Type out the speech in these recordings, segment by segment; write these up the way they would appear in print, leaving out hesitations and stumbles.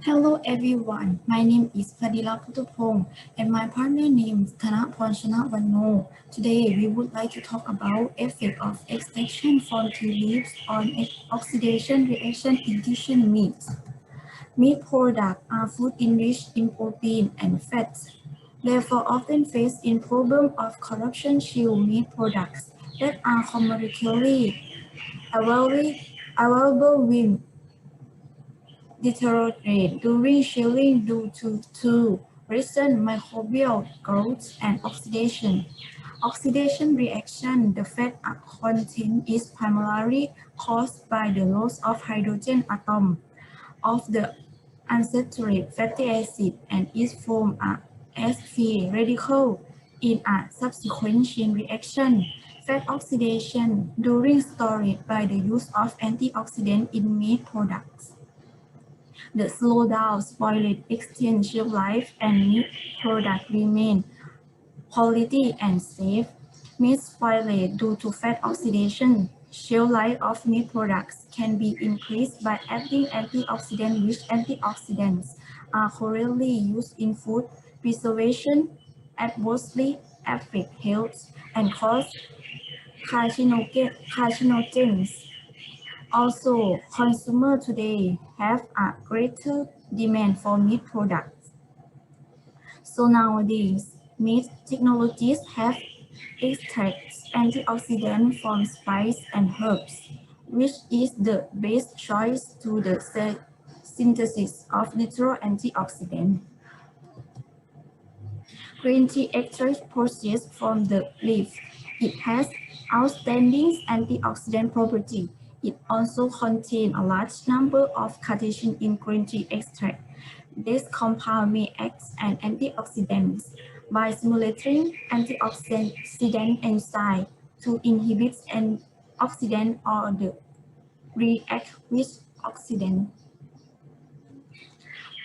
Hello everyone, my name is fadeelah putthapong and my partner name is Thanaporn Chanawanno. Today we would like to talk about effect of extraction from tea leaves on oxidation reaction in tissue meats. Meat products are food enriched in protein and fats. Therefore, often face in problem of corruption shield meat products that are commercially available with deteriorate during chilling due to recent microbial growth and oxidation. Oxidation reaction, the fat content is primarily caused by the loss of hydrogen atom of the unsaturated fatty acid and is formed as free radical in a subsequent chain reaction. Fat oxidation during storage by the use of antioxidant in meat products. The slowdown spoiled extend shelf life and meat product remain quality and safe. Meat spoilage due to fat oxidation. Shelf life of meat products can be increased by adding antioxidants, which antioxidants are currently used in food preservation, adversely affect health and cause carcinogens. Also, consumers today have a greater demand for meat products. So nowadays, meat technologists have extracted antioxidants from spices and herbs, which is the best choice to the synthesis of natural antioxidants. Green tea extract processed from the leaf. It has outstanding antioxidant property. It also contains a large number of catechins in green tea extract. This compound may act as an antioxidant by stimulating antioxidant enzyme to inhibit an oxidant or the react with oxidant.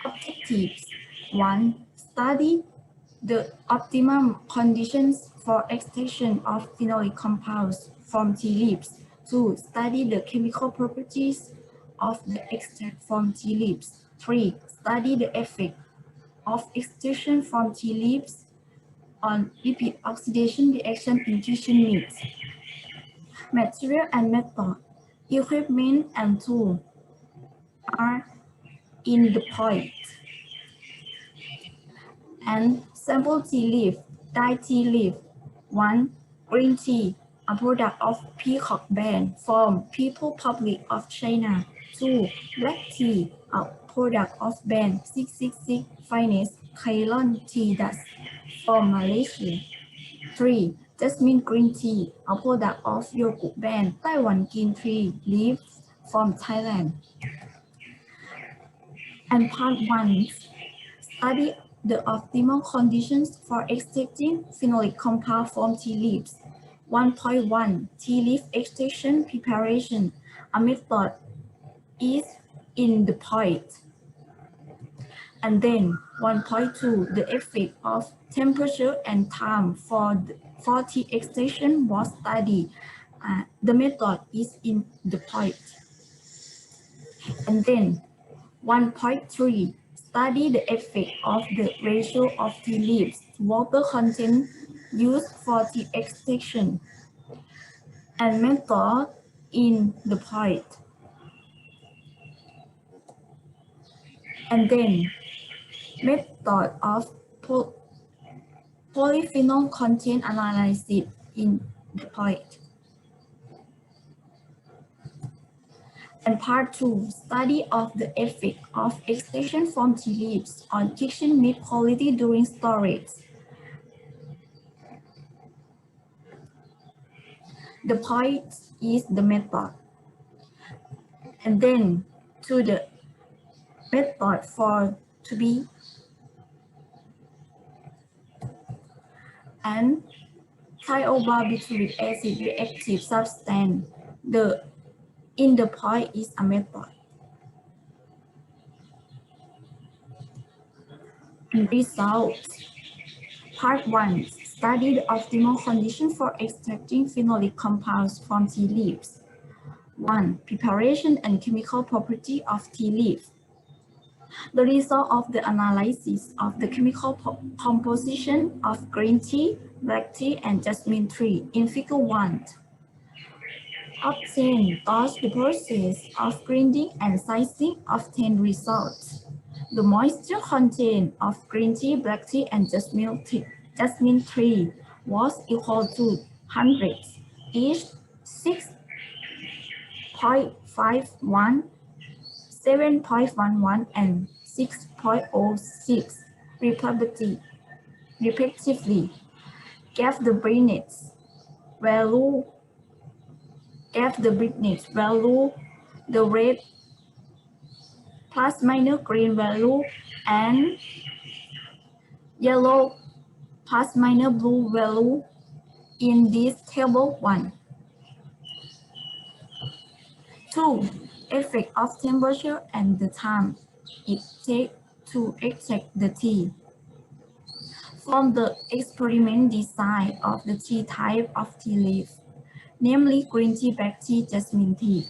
Objectives 1. Study the optimum conditions for extraction of phenolic compounds from tea leaves. 2. Study the chemical properties of the extract from tea leaves. 3. Study the effect of extraction from tea leaves on lipid oxidation reaction in tissue meats. Material and method, equipment and tool are in the point. And sample tea leaf, dye tea leaf. 1. Green tea, a product of Peacock Band from People's Republic of China. 2. Black tea, a product of Band 666 Finest Ceylon Tea Dust from Malaysia. 3. Jasmine green tea, a product of Yogurt Band Taiwan Green Tea Leaves from Thailand. And part 1. Study the optimal conditions for extracting phenolic compound from tea leaves. 1.1 Tea leaf extraction preparation. A method is in the point. And then 1.2 The effect of temperature and time for tea extraction was studied. The method is in the point. And then 1.3 Study the effect of the ratio of tea leaves to water content used for tea extraction and method in the point. And then method of polyphenol content analysis in the point. And part 2, study of the effect of extraction from tea leaves on kitchen meat quality during storage. The point is the method. And then to the method for to be and thiobarbiturate acid reactive substance. In the point is a method. And results. Part 1. Study the optimal condition for extracting phenolic compounds from tea leaves. 1. Preparation and chemical property of tea leaf. The result of the analysis of the chemical composition of green tea, black tea, and jasmine tea in Figure 1 obtain thus the process of grinding and sizing obtained results. The moisture content of green tea, black tea, and jasmine tea was equal to 100, each 6.51, 7.11, and 6.06 respectively, gave the brightness value, the red plus minus green value, and yellow plus minus blue value in this table 1. 2. Effect of temperature and the time it takes to extract the tea. From the experiment design of the tea type of tea leaf, namely green tea, black tea, jasmine tea,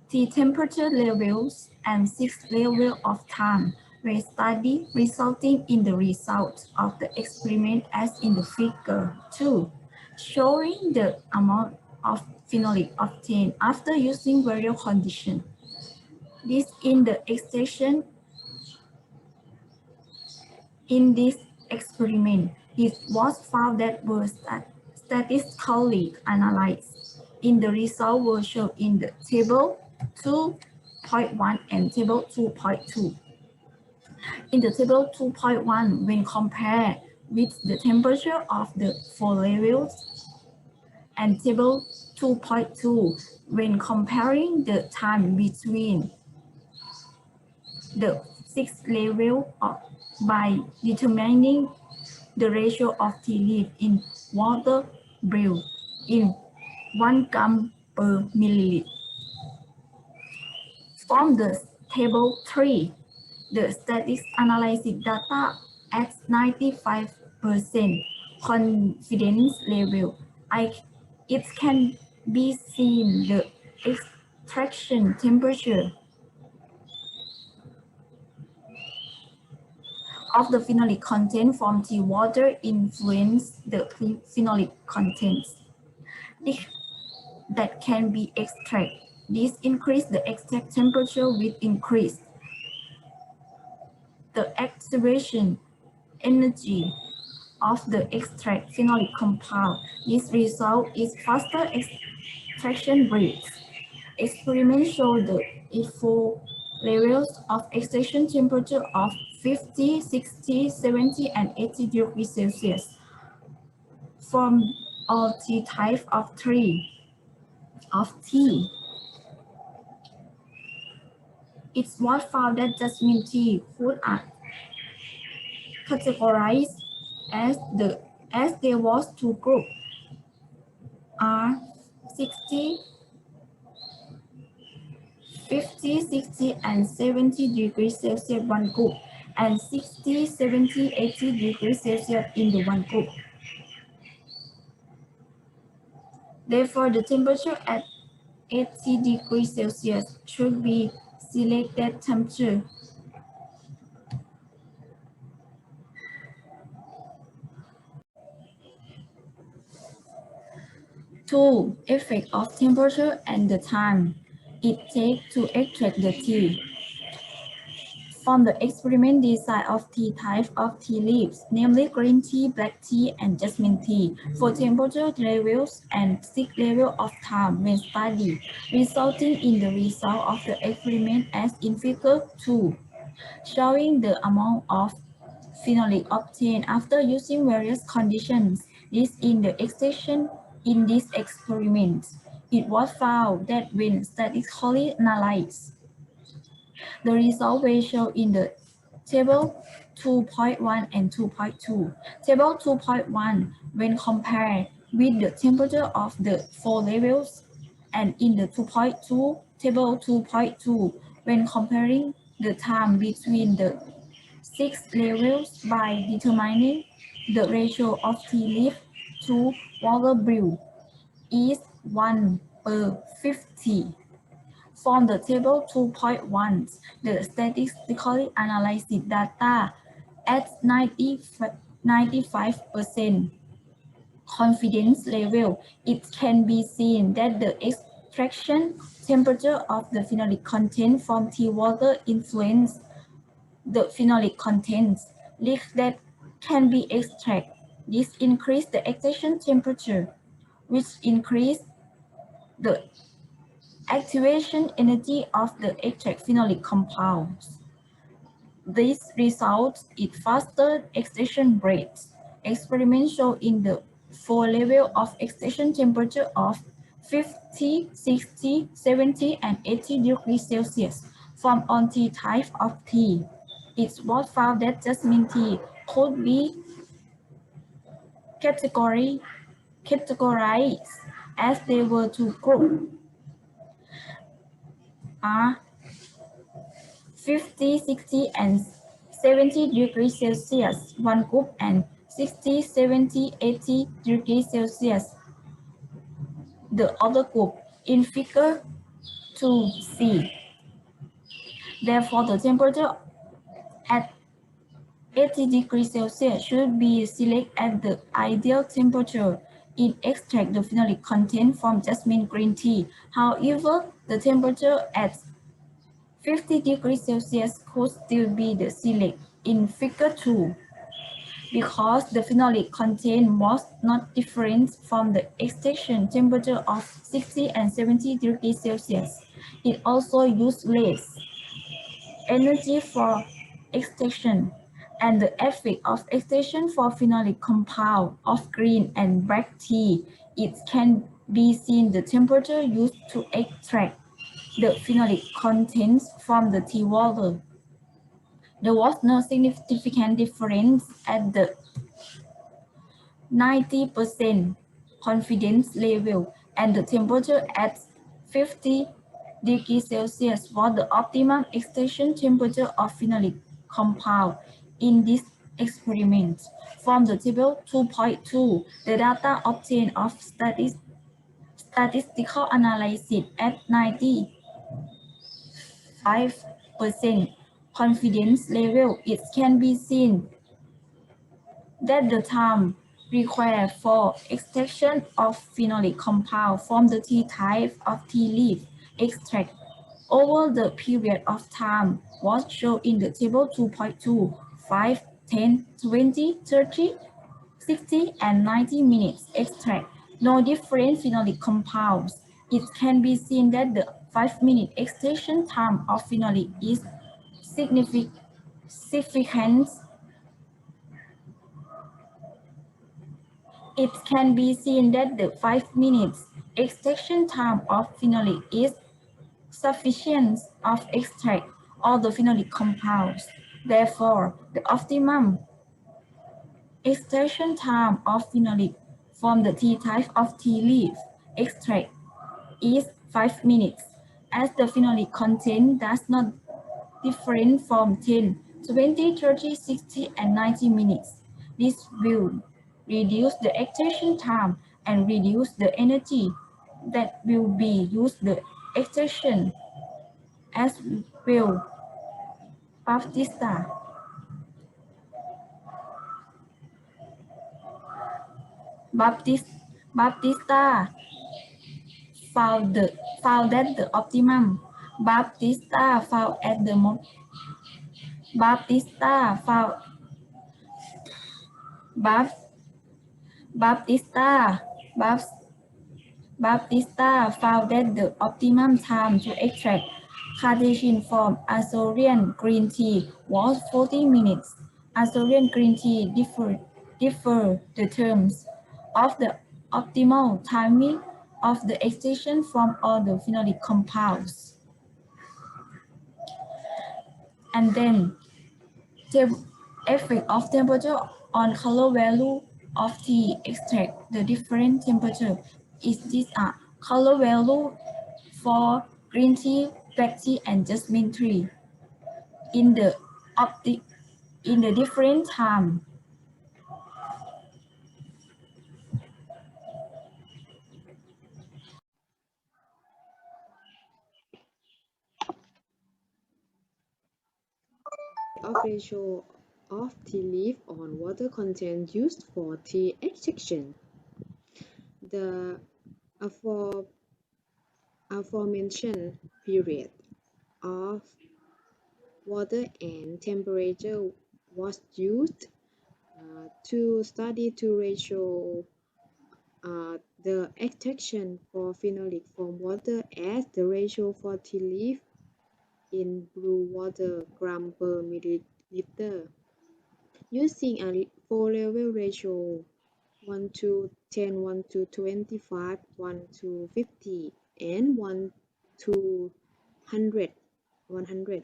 tea temperature levels and 6 levels of time were studied, resulting in the result of the experiment as in the figure 2, showing the amount of phenolic obtained after using various conditions. This in the extraction. In this experiment, it was found that were statistically analyzed. In the result were shown in the table 2.1 and table 2.2. In the table 2.1, when compared with the temperature of the 4 levels, and table 2.2, when comparing the time between the 6 levels by determining the ratio of tea leaf in water brewed in 1 gram per milliliter. From the table 3, the statistics analysis data at 95% confidence level. It can be seen the extraction temperature of the phenolic content from tea water influence the phenolic contents that can be extracted. This increase the extract temperature with increase the activation energy of the extract phenolic compound. This result is faster extraction rates. Experiments show the four levels of extraction temperature of 50, 60, 70, and 80 degrees Celsius from all tea types of tea. It was found that jasmine tea could categorized as there was two groups, are 60, 50, 60, and 70 degrees Celsius one group, and 60, 70, 80 degrees Celsius in the one group. Therefore, the temperature at 80 degrees Celsius should be selected temperature. Two, effect of temperature and the time it takes to extract the tea. From the experiment design of tea types of tea leaves, namely green tea, black tea, and jasmine tea, for temperature levels and 6 levels of time when studied, resulting in the result of the experiment as in figure 2, showing the amount of phenolic obtained after using various conditions. This in the extraction in this experiment. It was found that when statistically analyzed, the result were shown in the table 2.1 and 2.2. Table 2.1, when compared with the temperature of the 4 levels, and in the 2.2, table 2.2, when comparing the time between the 6 levels by determining the ratio of tea leaf to water brew is 1 per 50. From the table 2.1, the statistically analyzed data at 95% confidence level, it can be seen that the extraction temperature of the phenolic content from tea water influence the phenolic contents. Leaks that can be extracted. This increase the extraction temperature, which increase the activation energy of the extract phenolic compounds. This results in faster extraction rates. Experiments show in the four level of extraction temperature of 50, 60, 70, and 80 degrees Celsius from on tea type of tea. It was found that jasmine tea could be categorized as they were two groups are 50, 60, and 70 degrees Celsius, one group, and 60, 70, 80 degrees Celsius, the other group, in figure 2C. Therefore, the temperature at 80 degrees Celsius should be selected as the ideal temperature in extract the phenolic content from jasmine green tea. However, the temperature at 50 degrees Celsius could still be the select in figure 2 because the phenolic content was not different from the extraction temperature of 60 and 70 degrees Celsius. It also used less energy for extraction, and the effect of extraction for phenolic compound of green and black tea. It can be seen the temperature used to extract the phenolic contents from the tea water. There was no significant difference at the 90% confidence level, and the temperature at 50 degrees Celsius was the optimum extraction temperature of phenolic compound in this experiment. From the table 2.2, the data obtained of statistical analysis at 95% confidence level, it can be seen that the time required for extraction of phenolic compound from the tea type of tea leaf extract over the period of time was shown in the table 2.2, 5, 10, 20, 30, 60, and 90 minutes extract no different phenolic compounds. It can be seen that the 5-minute extraction time of phenolic is significant. It can be seen that the 5 minutes extraction time of phenolic is sufficient of extract all the phenolic compounds. Therefore, the optimum extraction time of phenolic from the tea type of tea leaf extract is 5 minutes, as the phenolic content does not differ from 10, 20, 30, 60, and 90 minutes. This will reduce the extraction time and reduce the energy that will be used the extraction as well. Baptista. Baptista found that the optimum. Baptista found at the Baptista found Bap, Baptista Bap, Baptista found that the optimum time to extract catechin from Azorian green tea was 40 minutes. Azorian green tea differ the terms of the optimal timing of the extraction from all the phenolic compounds. And then the effect of temperature on color value of tea extract. The different temperature is these are color value for green tea, black tea, and jasmine tea in the different time. of ratio of tea leaf on water content used for tea extraction. The afore- aforementioned period of water and temperature was used to study the ratio the extraction for phenolic from water as the ratio for tea leaf in blue water gram per milliliter using a 4-level ratio 1 to 10, 1 to 25, 1 to 50, and 1 to 100.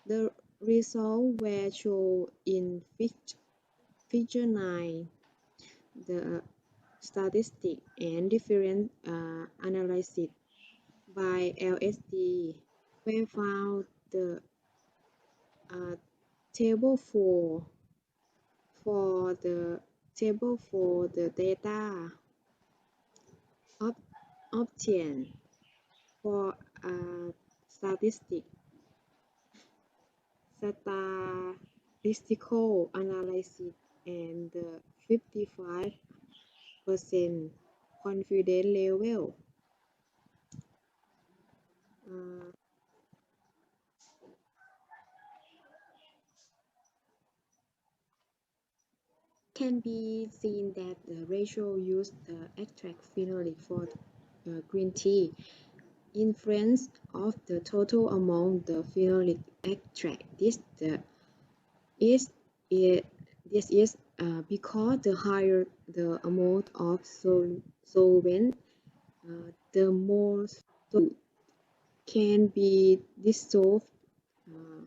The results were shown in Figure 9. The statistic and different analysis by LSD were found. The uh, table for the table for the data ob obtained for statistic statistical analysis and the 55% confidence level uh, can be seen that the ratio used to extract phenolic for green tea influence of the total amount the phenolic extract. Is it, this is because the higher the amount of solvent, the more solute can be dissolved uh,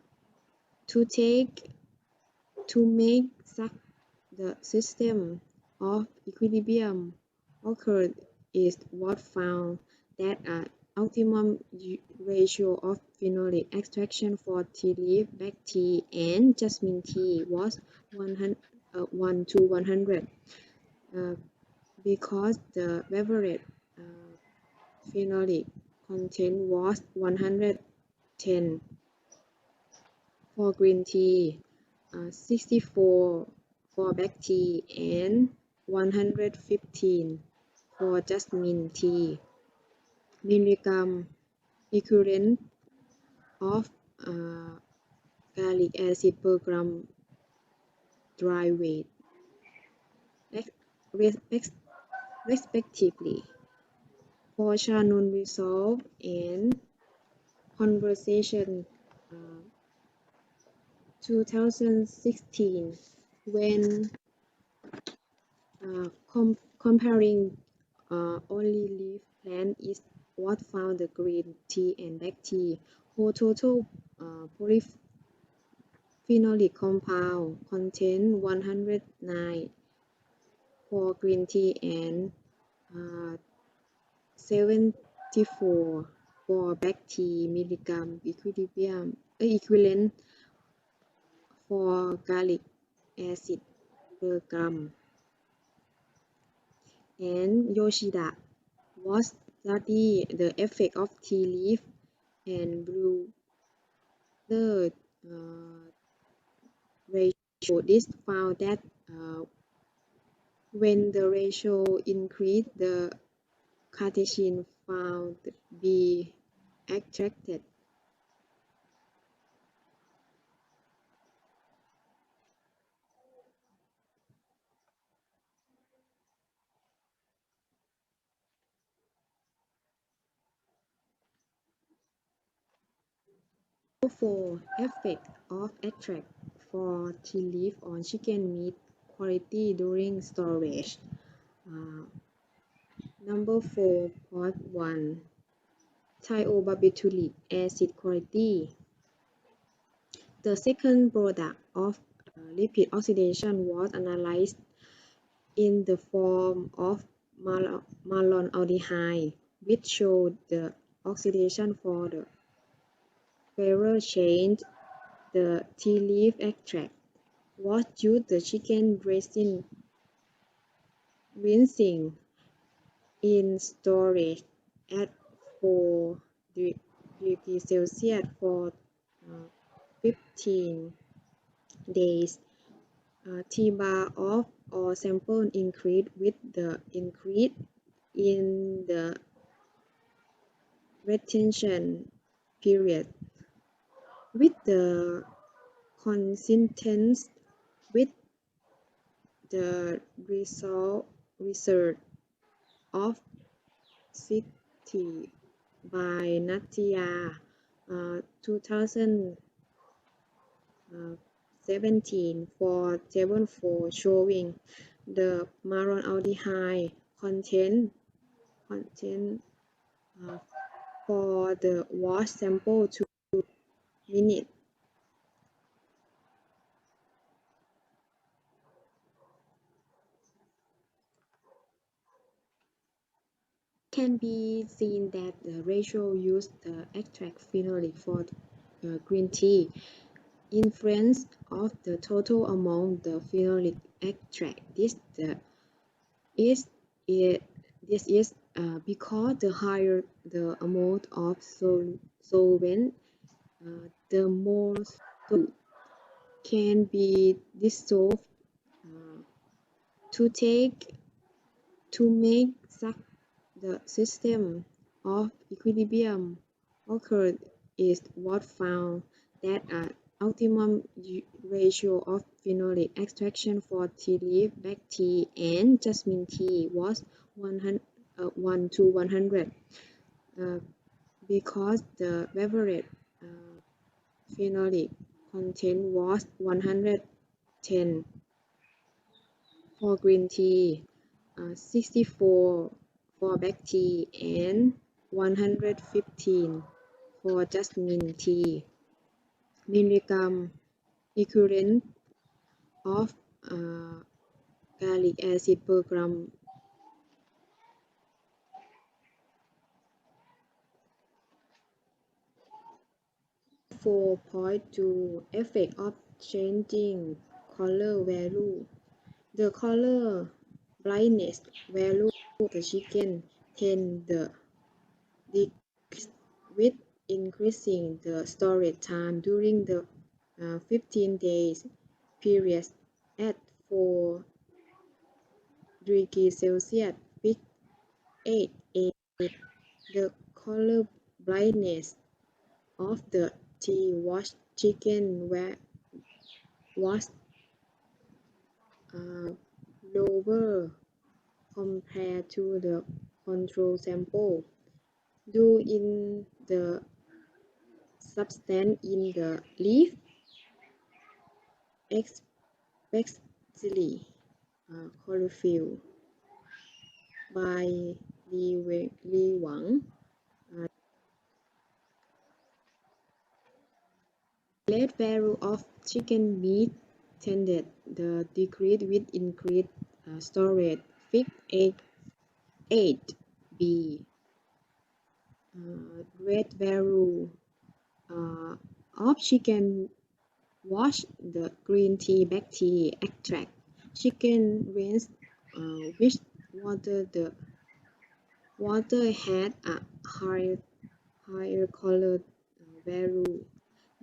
to take to make such the system of equilibrium occurred is what found that an optimum ratio of phenolic extraction for tea leaf, black tea, and jasmine tea was 1 to 100 uh, because the average phenolic content was 110 for green tea, 64 for black tea, and 115 for jasmine tea milligram equivalent of uh, garlic acid per gram dry weight, respectively. For Shannon resolve and conversation uh, 2016 when comparing only leaf plant is what found the green tea and black tea whole total polyphenolic compound contain 109 for green tea and 74 for black tea milligram equivalent for garlic acid per gram. And Yoshida was study the effect of tea leaf and blue the ratio. This found that when the ratio increased, the catechin found be extracted. For effect of extract for tea leaf on chicken meat quality during storage. Uh, Number 4.1 Thiobarbituric acid quality. The second product of lipid oxidation was analyzed in the form of malonaldehyde, which showed the oxidation for the fairer change. The tea leaf extract was used the chicken dressing rinsing in storage at 4 degrees Celsius for 15 days. T bar of all samples increase with the increase in the retention period, with the consistent with the result of City by Natia 2017 for table 4 showing the malonaldehyde content uh, for the wash sample 2 minutes. Can be seen that the ratio used the extract phenolic for green tea influence of the total amount the phenolic extract. Is it, this is because the higher the amount of solvent, the more solute can be dissolved uh, to take to make such the system of equilibrium occurred is what found that an optimum ratio of phenolic extraction for tea leaf, black tea, and jasmine tea was 1 to 100 uh, because the average phenolic content was 110 for green tea, 64 for black tea, and 115 for jasmine tea milligram equivalent of garlic acid per gram. 4.2 Effect of changing color value. The color brightness value of the chicken tend to decrease with increasing the storage time during the 15 days period at 4 degrees Celsius with 8 the color brightness of the tea washed chicken was lower compared to the control sample due in the substance in the leaf, especially chlorophyll. By Li Wang, lead value of chicken meat tended the decrease with increased storage. Fig 8b. Red value of chicken wash the green tea, black tea extract. Chicken rinse which the water had a higher color value.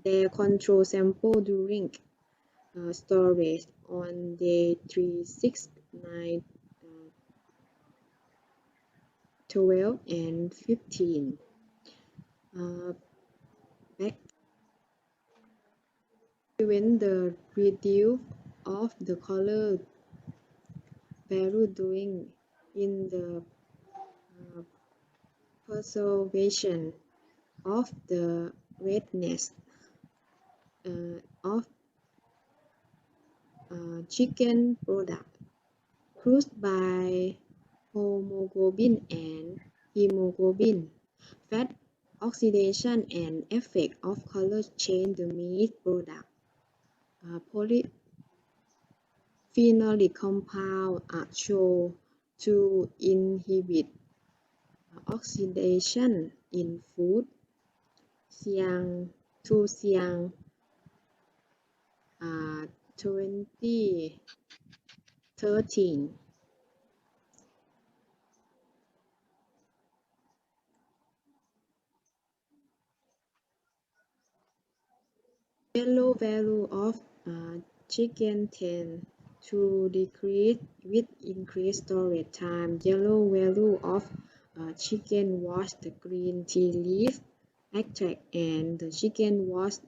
Their control sample during storage on day 3, 6, 9, 12, and 15. Back when the reduce of the color value during in the preservation of the redness of chicken product caused by hemoglobin and hemoglobin, fat oxidation, and effect of color change the meat product. Polyphenolic compounds are shown to inhibit oxidation in food. Xiang 2013. Yellow value of chicken tend to decrease with increased storage time. Yellow value of chicken was the green tea leaf extract, and the chicken was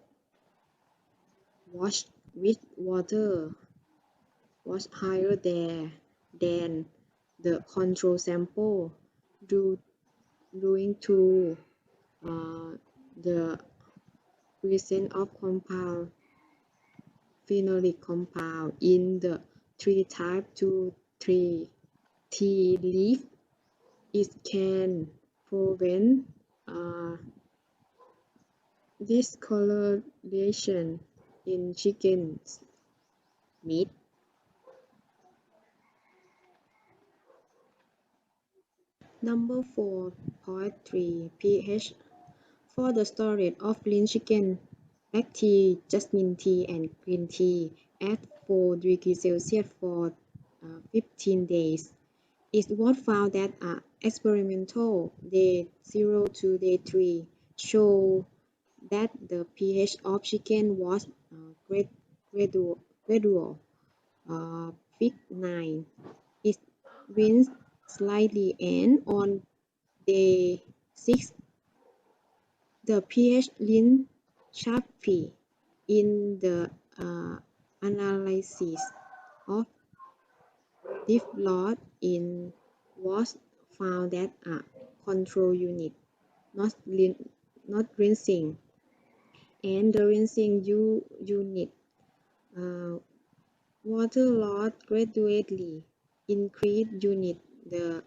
washed with water was higher there than the control sample due to the presence of phenolic compound in the tree type 2,3 tea leaf. It can prevent discoloration in chicken meat. Number 4.3 pH. For the storage of green chicken, black tea, jasmine tea, and green tea at 4 degrees Celsius for 15 days. It was found that experimental day 0 to day 3 show that the pH of chicken was gradual, fig 9. It rinsed slightly, and on day 6 the pH leaned sharply. In the analysis of deep blood in was found that a control unit, not rinsing, and the rinsing unit water loss gradually increased unit the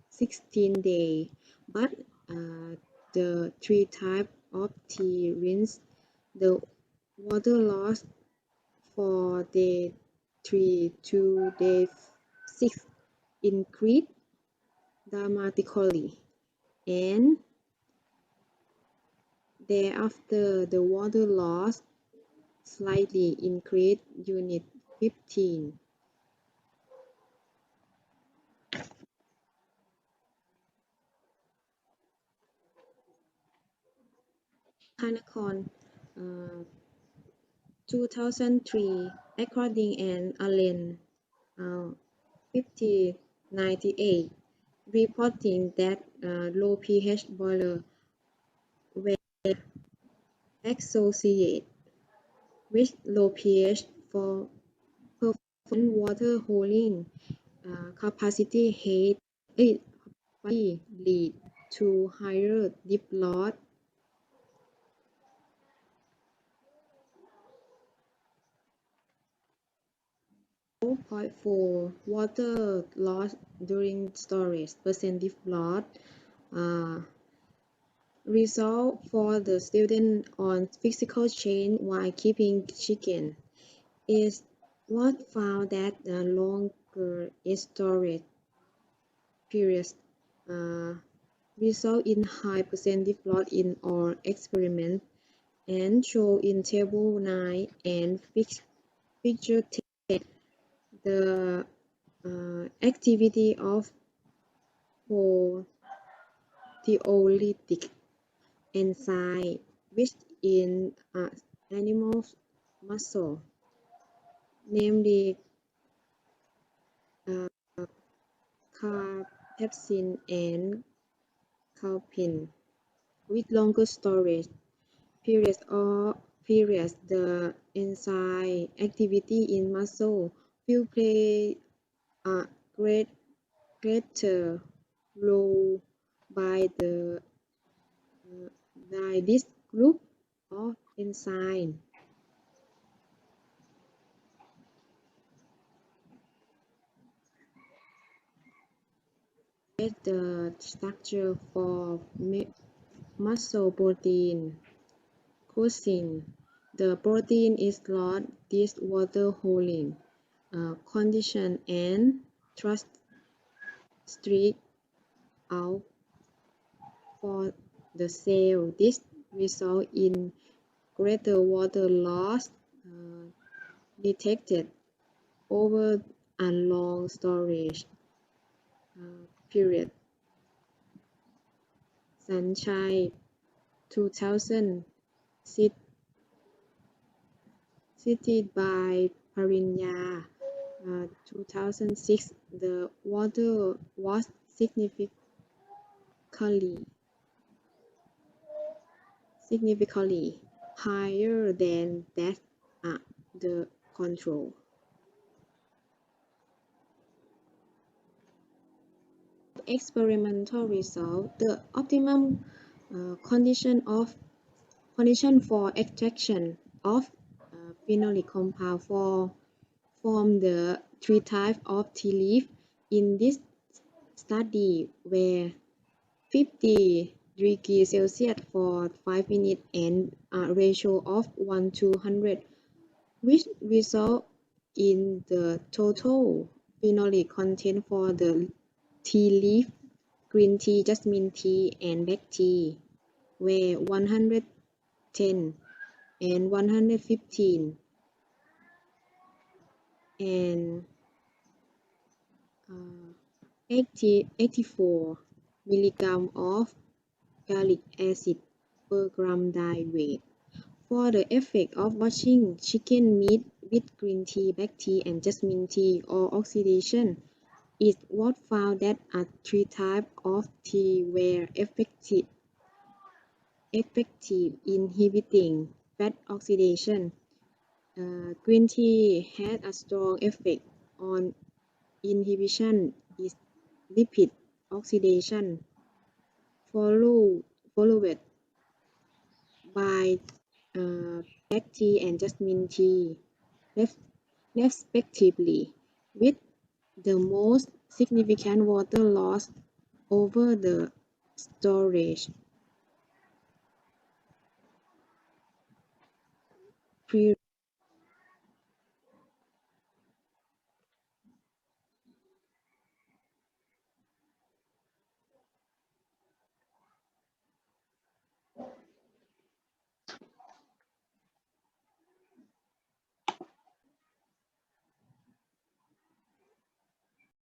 16 day, but the three type of tea rinse the water loss for day 3 to day 6 increased dramatically, and thereafter the water loss slightly increased unit 15. Thanaporn 2003, according and Allen 5098, reporting that low pH boiler were associated with low pH for performance water holding capacity lead to higher deep loss. 4.4 Water loss during storage percent deep loss. Result for the student on physical change while keeping chicken is what found that the longer storage periods result in high percent deep loss in all experiments, and show in table 9 and picture 10 the activity of proteolytic enzyme which in animal muscle, namely cathepsin and calpin. With longer storage periods, the enzyme activity in muscle will play a greater role by this group of enzymes. The structure for muscle protein cousin. The protein is lost this water holding condition and thrust streak out for the cell. This result in greater water loss detected over a long storage period. Sunshine 2006 cited by Parinya, 2006, the water was significantly higher than that at the control. Experimental result, the optimum condition for extraction of phenolic compound from the three types of tea leaf in this study were 50 degrees Celsius for 5 minutes and a ratio of 1 to 100, which result in the total phenolic content for the tea leaf, green tea, jasmine tea, and black tea were 110 and 115 and 84 milligram of gallic acid per gram dye weight. For the effect of washing chicken meat with green tea, black tea, and jasmine tea or oxidation, it was found that three types of tea were effective inhibiting fat oxidation. Green tea had a strong effect on inhibition is lipid oxidation, followed by black tea and jasmine tea, respectively, with the most significant water loss over the storage period.